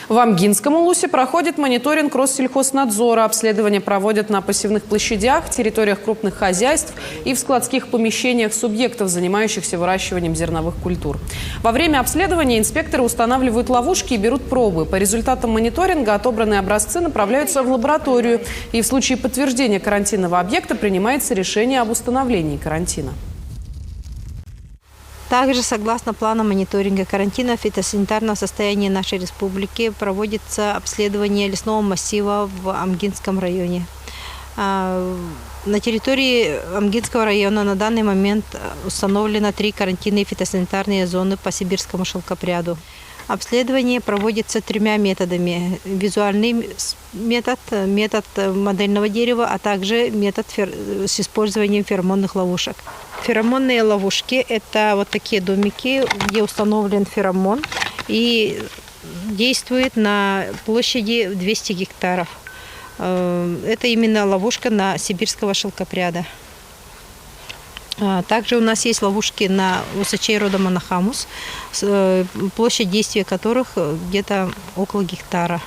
В Амгинском улусе проходит мониторинг Россельхознадзора. Обследование проводят на посевных площадях, территориях крупных хозяйств и в складских помещениях субъектов, занимающихся выращиванием зерновых культур. Во время обследования инспекторы устанавливают ловушки и берут пробы. По результатам мониторинга отобранные образцы направляются в лабораторию. И в случае подтверждения карантинного объекта принимается решение об установлении карантина. Также, согласно плану мониторинга карантина фитосанитарного состояния нашей республики, проводится обследование лесного массива в Амгинском районе. На территории Амгинского района на данный момент установлено 3 карантинные фитосанитарные зоны по сибирскому шелкопряду. Обследование проводится 3 методами. Визуальный метод, метод модельного дерева, а также метод с использованием феромонных ловушек. Феромонные ловушки – это вот такие домики, где установлен феромон и действует на площади 200 гектаров. Это именно ловушка на сибирского шелкопряда. Также у нас есть ловушки на усачей рода Монохамус, площадь действия которых где-то около гектара.